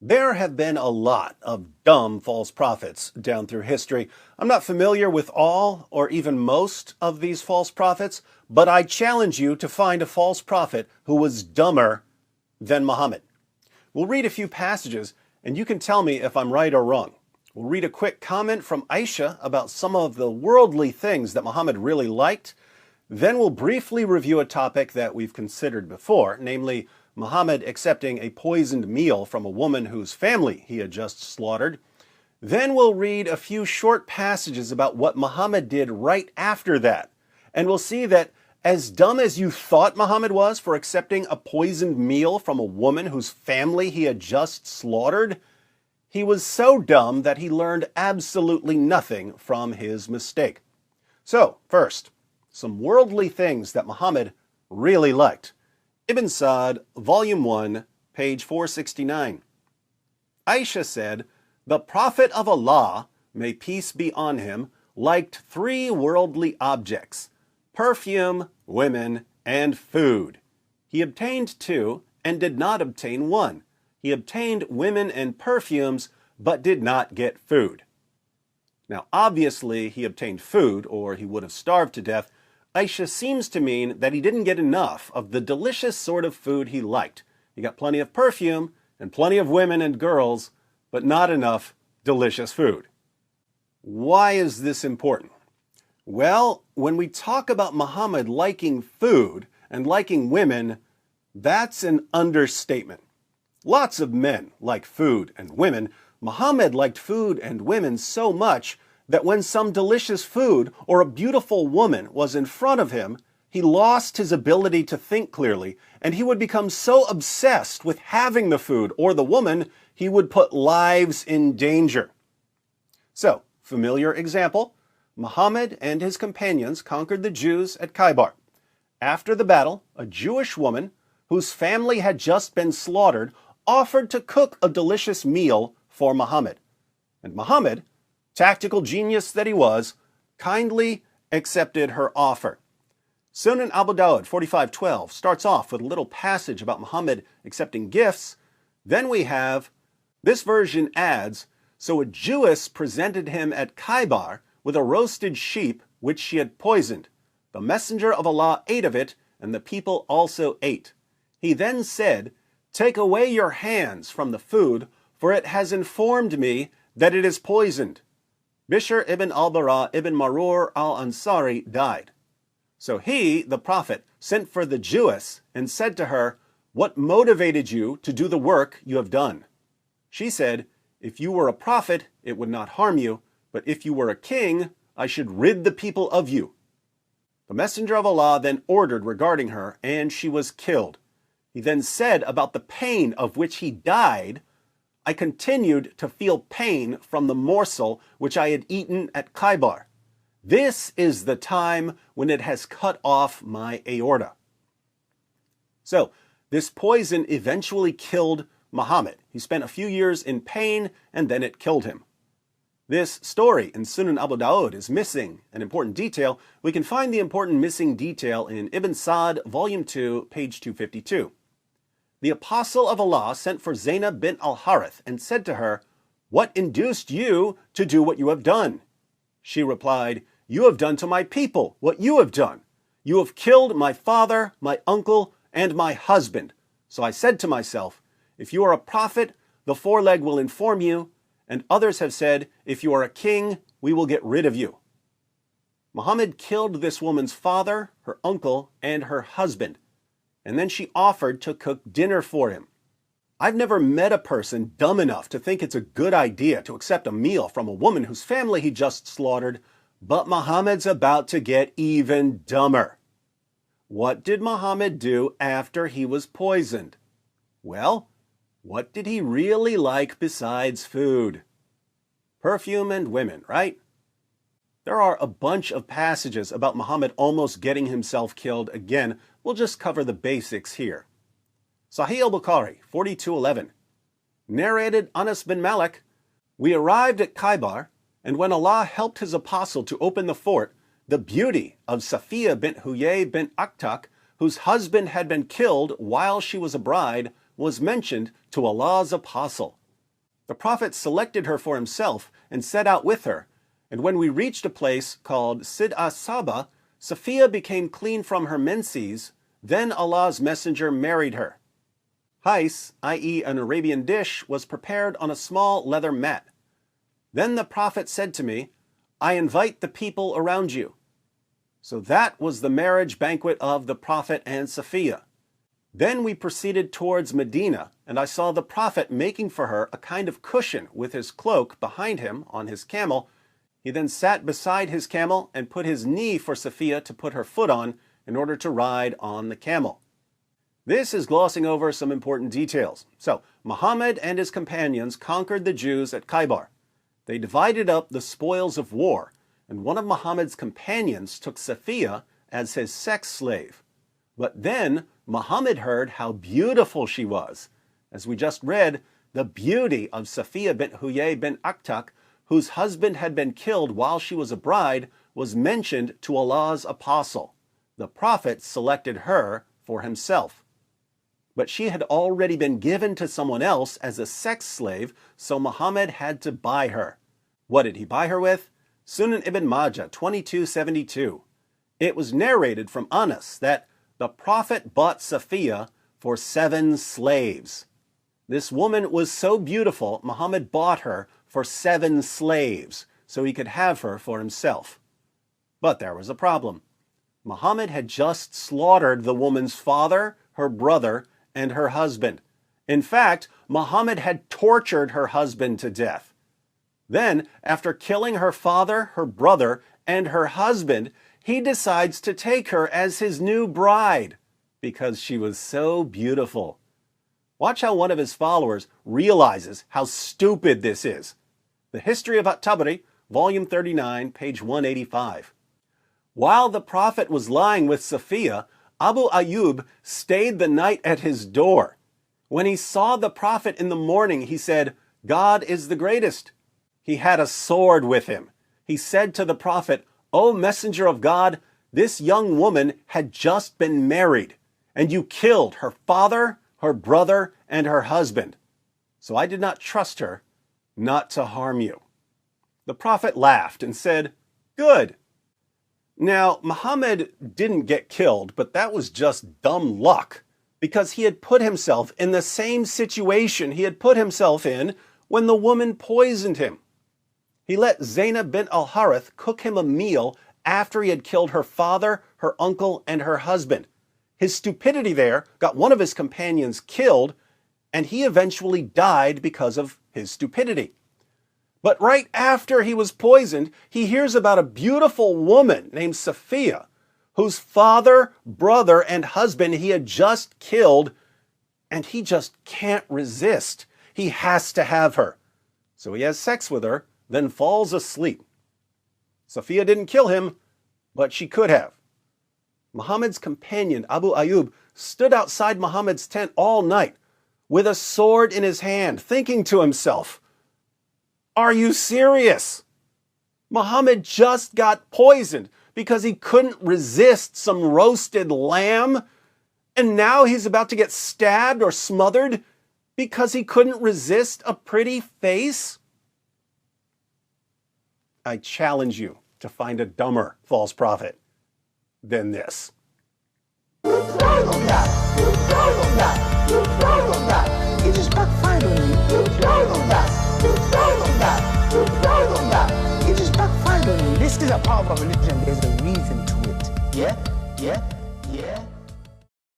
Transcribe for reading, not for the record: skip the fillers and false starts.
There have been a lot of dumb false prophets down through history. I'm not familiar with all or even most of these false prophets, but I challenge you to find a false prophet who was dumber than Muhammad. We'll read a few passages and you can tell me if I'm right or wrong. We'll read a quick comment from Aisha about some of the worldly things that Muhammad really liked. Then we'll briefly review a topic that we've considered before, namely Muhammad accepting a poisoned meal from a woman whose family he had just slaughtered. Then we'll read a few short passages about what Muhammad did right after that. And we'll see that as dumb as you thought Muhammad was for accepting a poisoned meal from a woman whose family he had just slaughtered, he was so dumb that he learned absolutely nothing from his mistake. So, first, some worldly things that Muhammad really liked. Ibn Sa'd, Volume 1, page 469. Aisha said, "The Prophet of Allah, may peace be on him, liked three worldly objects: perfume, women, and food. He obtained two and did not obtain one. He obtained women and perfumes, but did not get food." Now, obviously, he obtained food, or he would have starved to death. Aisha seems to mean that he didn't get enough of the delicious sort of food he liked. He got plenty of perfume and plenty of women and girls, but not enough delicious food. Why is this important? Well, when we talk about Muhammad liking food and liking women, that's an understatement. Lots of men like food and women. Muhammad liked food and women so much that when some delicious food or a beautiful woman was in front of him, he lost his ability to think clearly, and he would become so obsessed with having the food or the woman, he would put lives in danger. So, familiar example, Muhammad and his companions conquered the Jews at Khaybar. After the battle, a Jewish woman, whose family had just been slaughtered, offered to cook a delicious meal for Muhammad. And Muhammad, tactical genius that he was, kindly accepted her offer. Sunan Abu Dawud 45:12 starts off with a little passage about Muhammad accepting gifts. Then we have, this version adds, "So a Jewess presented him at Khaybar with a roasted sheep which she had poisoned. The messenger of Allah ate of it, and the people also ate. He then said, 'Take away your hands from the food, for it has informed me that it is poisoned.' Bishr ibn al-Bara ibn Marur al-Ansari died. So he, the Prophet, sent for the Jewess and said to her, 'What motivated you to do the work you have done?' She said, 'If you were a prophet, it would not harm you, but if you were a king, I should rid the people of you.' The Messenger of Allah then ordered regarding her, and she was killed. He then said about the pain of which he died, 'I continued to feel pain from the morsel which I had eaten at Khaybar. This is the time when it has cut off my aorta.'" So, this poison eventually killed Muhammad. He spent a few years in pain, and then it killed him. This story in Sunan Abu Dawud is missing an important detail. We can find the important missing detail in Ibn Sa'd, Volume 2, page 252. The Apostle of Allah sent for Zainab bint al-Harith and said to her, "What induced you to do what you have done?" She replied, "You have done to my people what you have done. You have killed my father, my uncle, and my husband. So I said to myself, if you are a prophet, the foreleg will inform you, and others have said, if you are a king, we will get rid of you." Muhammad killed this woman's father, her uncle, and her husband. And then she offered to cook dinner for him. I've never met a person dumb enough to think it's a good idea to accept a meal from a woman whose family he just slaughtered, but Muhammad's about to get even dumber. What did Muhammad do after he was poisoned? Well, what did he really like besides food? Perfume and women, right? There are a bunch of passages about Muhammad almost getting himself killed again. We'll just cover the basics here. Sahih al-Bukhari, 42:11. Narrated Anas bin Malik, "We arrived at Khaybar, and when Allah helped his apostle to open the fort, the beauty of Safiya bint Huyay bint Akhtak, whose husband had been killed while she was a bride, was mentioned to Allah's apostle. The prophet selected her for himself and set out with her. And when we reached a place called Sid Saba, Sophia became clean from her menses. Then Allah's messenger married her. Hais, i.e. an Arabian dish, was prepared on a small leather mat. Then the prophet said to me, I invite the people around you. So that was the marriage banquet of the prophet and Sophia. Then we proceeded towards Medina, and I saw the prophet making for her a kind of cushion with his cloak behind him on his camel. He then sat beside his camel and put his knee for Sophia to put her foot on in order to ride on the camel. This is glossing over some important details. So, Muhammad and his companions conquered the Jews at Khaybar. They divided up the spoils of war, and one of Muhammad's companions took Sophia as his sex slave. But then Muhammad heard how beautiful she was. As we just read, the beauty of Sophia bint Huyay bint Akhtak, whose husband had been killed while she was a bride, was mentioned to Allah's apostle. The prophet selected her for himself. But she had already been given to someone else as a sex slave, so Muhammad had to buy her. What did he buy her with? Sunan ibn Majah 2272. It was narrated from Anas that the prophet bought Sophia for 7 slaves. This woman was so beautiful, Muhammad bought her for 7 slaves, so he could have her for himself. But there was a problem. Muhammad had just slaughtered the woman's father, her brother, and her husband. In fact, Muhammad had tortured her husband to death. Then, after killing her father, her brother, and her husband, he decides to take her as his new bride because she was so beautiful. Watch how one of his followers realizes how stupid this is. The History of At-Tabari, volume 39, page 185. While the prophet was lying with Sophia, Abu Ayyub stayed the night at his door. When he saw the prophet in the morning, he said, God is the greatest. He had a sword with him. He said to the prophet, O messenger of God, this young woman had just been married, and you killed her father, her brother, and her husband. So I did not trust her not to harm you. The prophet laughed and said, Good. Now, Muhammad didn't get killed, but that was just dumb luck, because he had put himself in the same situation he had put himself in when the woman poisoned him. He let Zainab bint al-Harith cook him a meal after he had killed her father, her uncle, and her husband. His stupidity there got one of his companions killed, and he eventually died because of his stupidity. But right after he was poisoned, he hears about a beautiful woman named Sophia, whose father, brother, and husband he had just killed, and he just can't resist. He has to have her. So he has sex with her, then falls asleep. Sophia didn't kill him, but she could have. Muhammad's companion, Abu Ayyub, stood outside Muhammad's tent all night with a sword in his hand, thinking to himself, Are you serious? Muhammad just got poisoned because he couldn't resist some roasted lamb, and now he's about to get stabbed or smothered because he couldn't resist a pretty face? I challenge you to find a dumber false prophet than this. It just backfired on me. It just backfired on me. This is a part of our religion. There's a reason to it. Yeah?